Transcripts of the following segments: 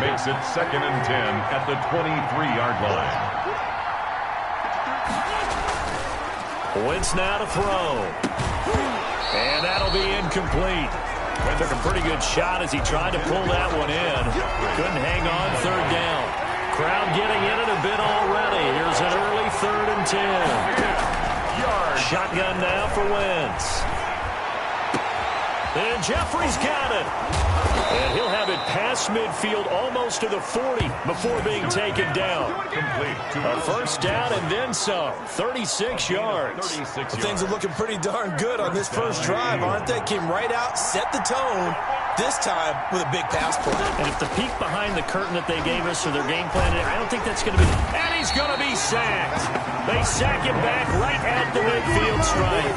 Makes it 2nd and 10 at the 23-yard line. Wentz now to throw. And that'll be incomplete. Took a pretty good shot as he tried to pull that one in. Couldn't hang on, 3rd down. Crowd getting in it a bit already. Here's an early 3rd and 10. Shotgun now for Wentz. And Jeffrey's got it. And he'll have it past midfield almost to the 40 before being taken down. A first down and then some. 36 yards. Things are looking pretty darn good on this first drive, aren't they? Came right out, set the tone, this time with a big pass play. And if the peek behind the curtain that they gave us or their game plan, I don't think that's going to be... And he's going to be sacked. They sack him back right at the midfield stripe.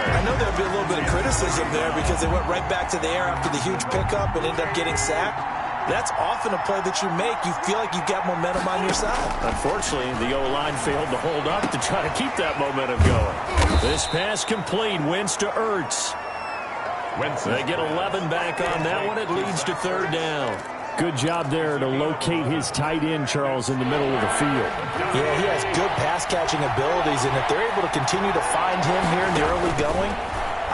I know there'll be a little bit of criticism there because they went right back to the air after the huge pickup and ended up getting sacked. That's often a play that you make. You feel like you've got momentum on your side. Unfortunately, the O-line failed to hold up to try to keep that momentum going. This pass complete. Wentz to Ertz. They get 11 back on that one. It leads to 3rd down. Good job there to locate his tight end, Charles, in the middle of the field. Yeah, he has good pass-catching abilities, and if they're able to continue to find him here in the early going,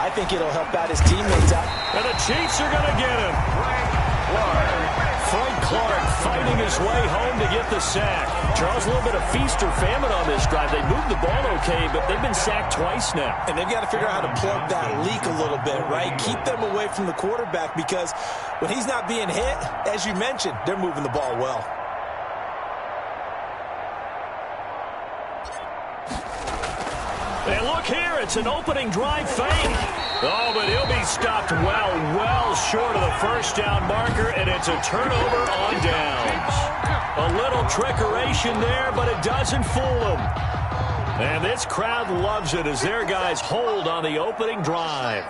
I think it'll help out his teammates out. And the Chiefs are going to get him. Frank Clark fighting his way home to get the sack. Charles, a little bit of feast or famine on this drive. They moved the ball okay, but they've been sacked twice now. And they've got to figure out how to plug that leak a little bit, right? Keep them away from the quarterback because when he's not being hit, as you mentioned, they're moving the ball well. And look here, it's an opening drive fake. Oh, but he'll be stopped well short of the first down marker, and it's a turnover on downs. A little trickeration there, but it doesn't fool them. And this crowd loves it as their guys hold on the opening drive.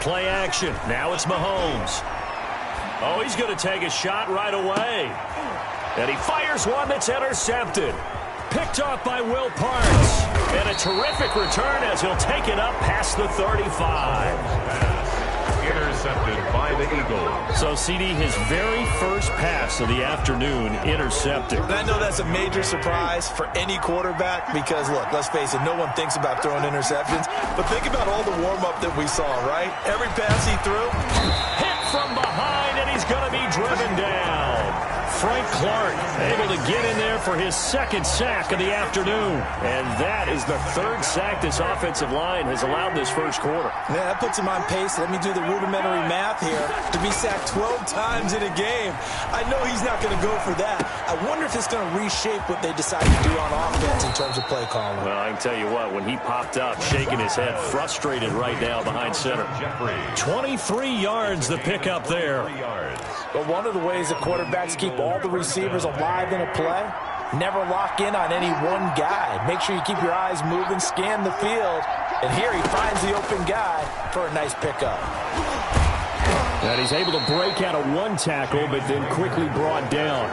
Play action. Now it's Mahomes. Oh, he's going to take a shot right away. And he fires one that's intercepted. Picked off by Will Parks. And a terrific return as he'll take it up past the 35. Intercepted by the Eagles. So, CD, his very first pass of the afternoon intercepted. And I know that's a major surprise for any quarterback because, look, let's face it, no one thinks about throwing interceptions. But think about all the warm-up that we saw, right? Every pass he threw. Hit from behind, and he's going to be driven down. Frank Clark able to get in there for his 2nd sack of the afternoon. And that is the 3rd sack this offensive line has allowed this first quarter. Yeah, that puts him on pace. Let me do the rudimentary math here. To be sacked 12 times in a game, I know he's not going to go for that. I wonder if it's going to reshape what they decide to do on offense in terms of play calling. Well, I can tell you what, when he popped up, shaking his head, frustrated right now behind center. 23 yards the pickup there. But one of the ways that quarterbacks keep all the receivers alive in a play, never lock in on any one guy. Make sure you keep your eyes moving, scan the field, and here he finds the open guy for a nice pickup. And he's able to break out of one tackle, but then quickly brought down.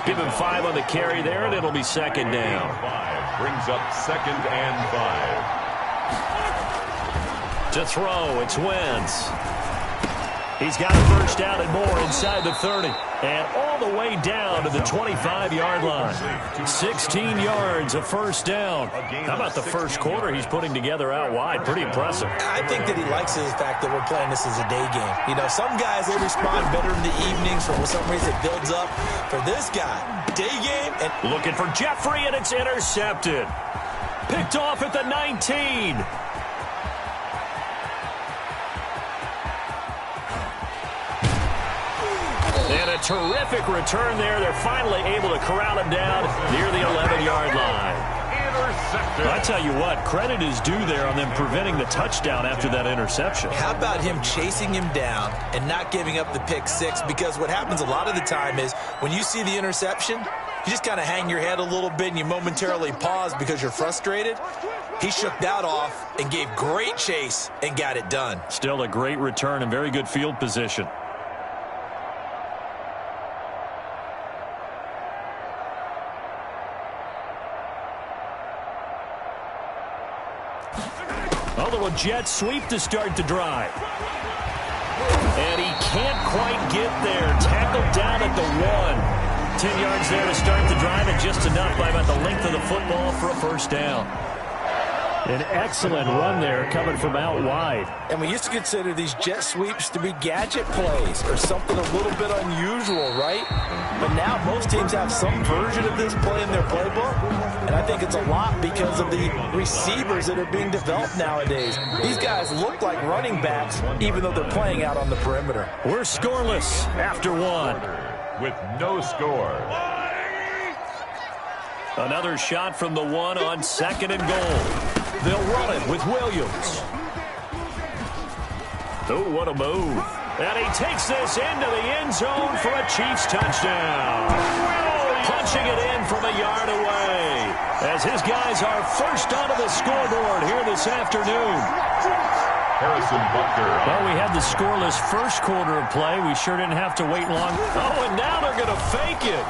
Give him 5 on the carry there, and it'll be 2nd down. 5 brings up 2nd and 5. To throw, it's Wentz. He's got a first down and more inside the 30. And all the way down to the 25-yard line. 16 yards, a first down. How about the first quarter he's putting together out wide? Pretty impressive. I think that he likes the fact that we're playing this as a day game. You know, some guys, they respond better in the evenings for some reason it builds up. For this guy, day game. And looking for Jeffrey, and it's intercepted. Picked off at the 19. And a terrific return there. They're finally able to corral him down near the 11-yard line. Intercepted. I tell you what, credit is due there on them preventing the touchdown after that interception. How about him chasing him down and not giving up the pick 6? Because what happens a lot of the time is when you see the interception, you just kind of hang your head a little bit and you momentarily pause because you're frustrated. He shook that off and gave great chase and got it done. Still a great return and very good field position. A little jet sweep to start the drive. And he can't quite get there. Tackled down at the 1. 10 yards there to start the drive, and just enough by about the length of the football for a first down. An excellent run there coming from out wide. And we used to consider these jet sweeps to be gadget plays or something a little bit unusual, right? But now most teams have some version of this play in their playbook. And I think it's a lot because of the receivers that are being developed nowadays. These guys look like running backs even though they're playing out on the perimeter. We're scoreless after 1. With no score. Another shot from the 1 on 2nd and goal. They'll run it with Williams. Oh, what a move. And he takes this into the end zone for a Chiefs touchdown. Punching it in from a yard away as his guys are first onto the scoreboard here this afternoon. Harrison Butker. Well, we had the scoreless first quarter of play. We sure didn't have to wait long. Oh, and now they're going to fake it.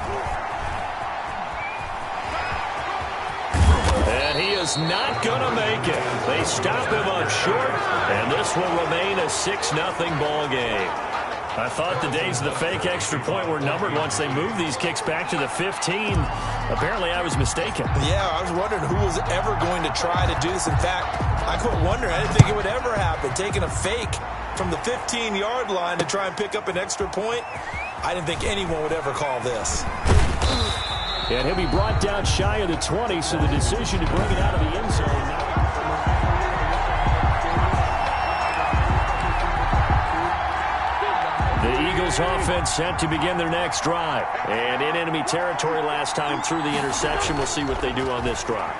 And he is not going to make it. They stop him up short, and this will remain a 6-0 ball game. I thought the days of the fake extra point were numbered once they moved these kicks back to the 15. Apparently, I was mistaken. Yeah, I was wondering who was ever going to try to do this. In fact, I quit wondering. I didn't think it would ever happen. Taking a fake from the 15-yard line to try and pick up an extra point, I didn't think anyone would ever call this. And he'll be brought down shy of the 20, so the decision to bring it out of the end zone. The Eagles offense set to begin their next drive. And in enemy territory last time through the interception. We'll see what they do on this drive.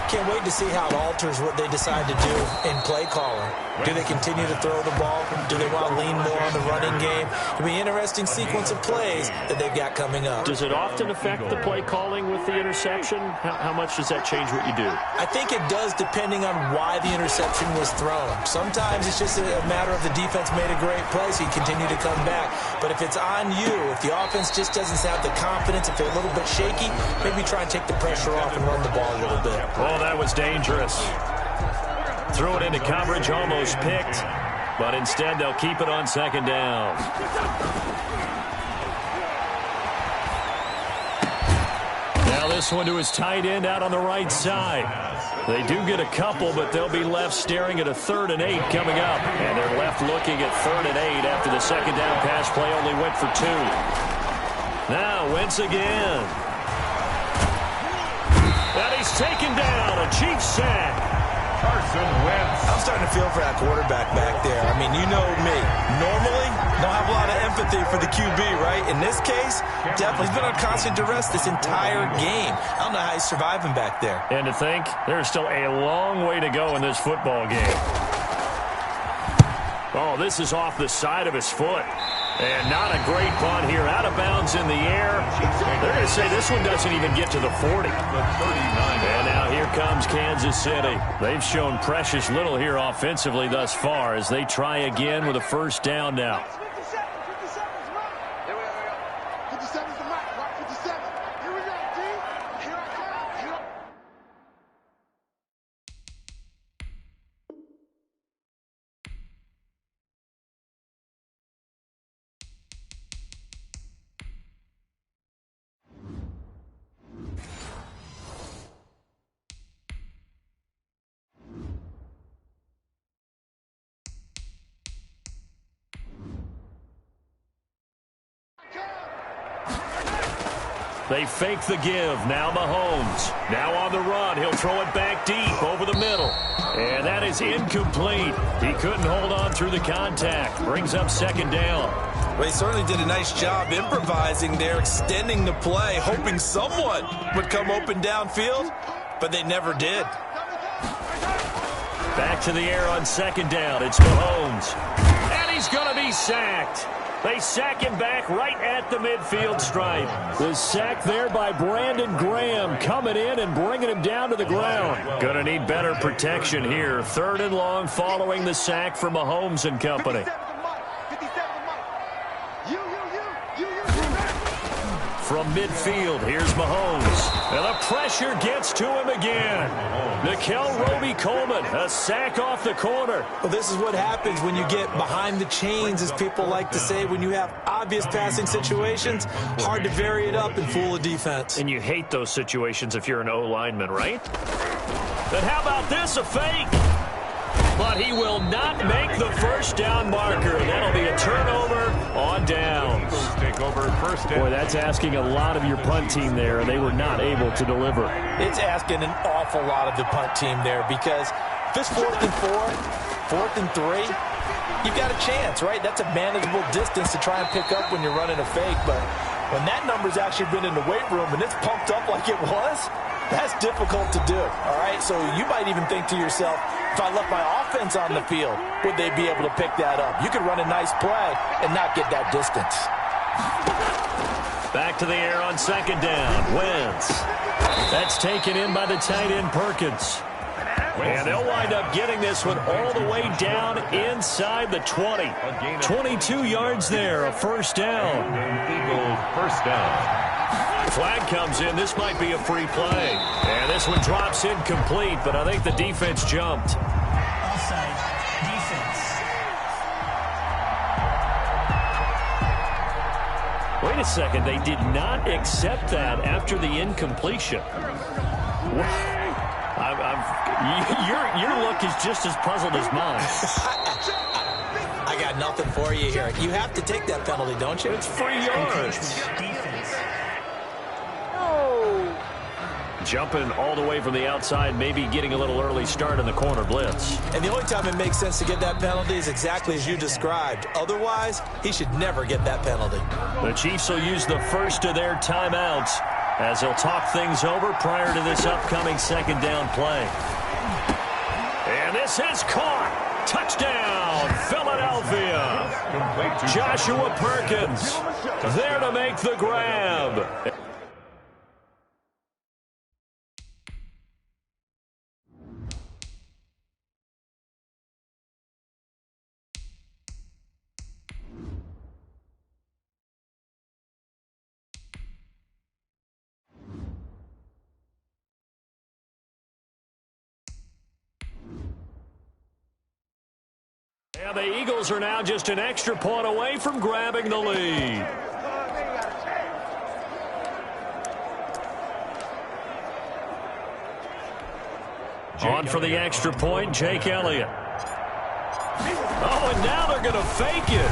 Can't wait to see how it alters what they decide to do in play calling. Do they continue to throw the ball? Do they want to lean more on the running game? It'll be an interesting sequence of plays that they've got coming up. Does it often affect the play calling with the interception? How much does that change what you do? I think it does depending on why the interception was thrown. Sometimes it's just a matter of the defense made a great play, so you continue to come back. But if it's on you, if the offense just doesn't have the confidence, if they're a little bit shaky, maybe try and take the pressure off and run the ball a little bit. Oh, that was dangerous. Threw it into coverage, almost picked, but instead they'll keep it on 2nd down. Now this one to his tight end out on the right side. They do get a couple, but they'll be left staring at a 3rd and 8 coming up. And they're left looking at 3rd and 8 after the 2nd down pass play only went for 2. Now Wentz again. And he's taken down, a Chiefs sack. Carson Wentz. I'm starting to feel for that quarterback back there. I mean, you know me. Normally, don't have a lot of empathy for the QB, right? In this case, definitely he's been on constant duress this entire game. I don't know how he's surviving back there. And to think, there's still a long way to go in this football game. Oh, this is off the side of his foot. And not a great punt here. Out of bounds in the air. They're going to say this one doesn't even get to the 40. And now here comes Kansas City. They've shown precious little here offensively thus far as they try again with a first down now. They fake the give. Now Mahomes. Now on the run. He'll throw it back deep over the middle. And that is incomplete. He couldn't hold on through the contact. Brings up 2nd down. Well, he certainly did a nice job improvising there, extending the play, hoping someone would come open downfield, but they never did. Back to the air on 2nd down. It's Mahomes. And he's going to be sacked. They sack him back right at the midfield stripe. The sack there by Brandon Graham coming in and bringing him down to the ground. Going to need better protection here. 3rd and long following the sack from Mahomes and company. from midfield. Here's Mahomes. And the pressure gets to him again. Nickel Roby-Coleman, a sack off the corner. Well, this is what happens when you get behind the chains, as people like to say. When you have obvious passing situations, hard to vary it up and fool a defense. And you hate those situations if you're an O-lineman, right? Then how about this, a fake? But he will not make the first down marker. That'll be a turnover on downs. Take over first down. Boy, that's asking a lot of your punt team there, and they were not able to deliver. It's asking an awful lot of the punt team there, because if it's 4th and 4, 4th and 3, you've got a chance, right? That's a manageable distance to try and pick up when you're running a fake. But when that number's actually been in the weight room and it's pumped up like it was, that's difficult to do, all right? So you might even think to yourself, if I left my offense on the field, would they be able to pick that up? You could run a nice play and not get that distance. Back to the air on second down. Wentz. That's taken in by the tight end Perkins. And they'll wind up getting this one all the way down inside the 20. 22 yards there, a first down. Eagles first down. Flag comes in. This might be a free play. And this one drops incomplete, but I think the defense jumped. Offside, defense. Wait a second. They did not accept that after the incompletion. Your look is just as puzzled as mine. I got nothing for you here. You have to take that penalty, don't you? It's free yards. Defense. Jumping all the way from the outside, maybe getting a little early start in the corner blitz. And the only time it makes sense to get that penalty is exactly as you described. Otherwise, he should never get that penalty. The Chiefs will use the first of their timeouts as they'll talk things over prior to this upcoming second down play. And this is caught. Touchdown, Philadelphia. Joshua Perkins there to make the grab. And the Eagles are now just an extra point away from grabbing the lead. On for the extra point, Jake Elliott. Oh, and now they're going to fake it.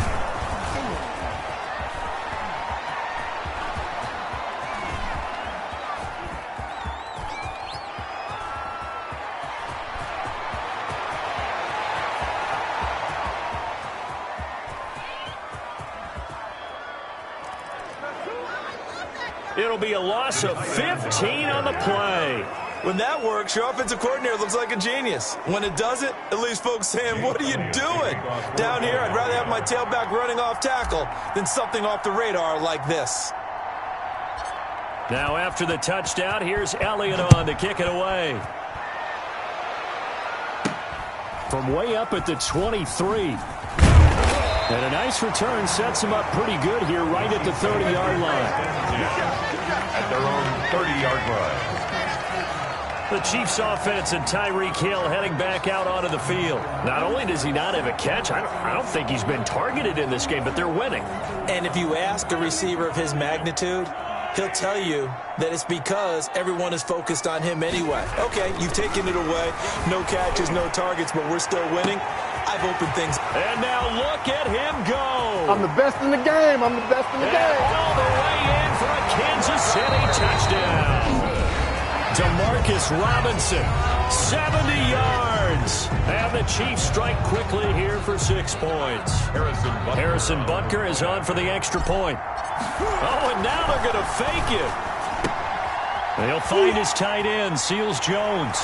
It'll be a loss of 15 on the play. When that works, your offensive coordinator looks like a genius. When it doesn't, it leaves folks saying, what are you doing? Down here, I'd rather have my tailback running off tackle than something off the radar like this. Now after the touchdown, here's Elliott on to kick it away. From way up at the 23. And a nice return sets him up pretty good here right at the 30-yard line. At their own 30-yard line. The Chiefs offense and Tyreek Hill heading back out onto the field. Not only does he not have a catch, I don't think he's been targeted in this game, but they're winning. And if you ask a receiver of his magnitude, he'll tell you that it's because everyone is focused on him anyway. Okay, you've taken it away. No catches, no targets, but we're still winning. I've opened things. And now look at him go. I'm the best in the game. I'm the best in the game. All the way in for a Kansas City touchdown. Demarcus Robinson, 70 yards. And the Chiefs strike quickly here for 6 points. Harrison Butker is on for the extra point. Oh, and now they're going to fake it. They'll find his tight end, Seals Jones.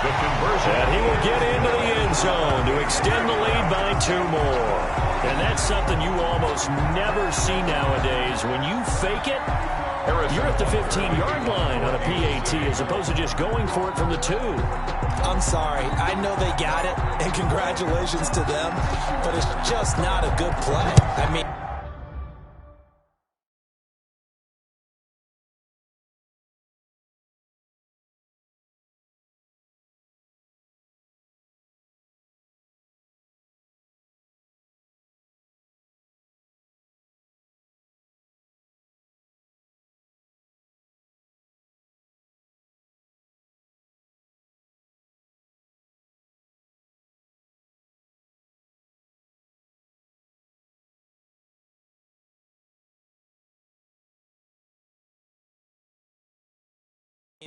The conversion. And he will get into the end zone to extend the lead by 2 more. And that's something you almost never see nowadays. When you fake it, you're at the 15-yard line on a PAT as opposed to just going for it from the 2. I'm sorry. I know they got it, and congratulations to them, but it's just not a good play. I mean...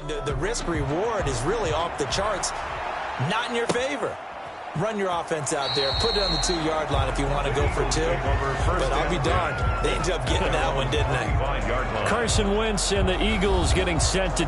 The risk reward is really off the charts, not in your favor. Run your offense out there, put it on the 2-yard line if you want to go for 2. But I'll be darned, they ended up getting that one, didn't they? Carson Wentz and the Eagles getting set to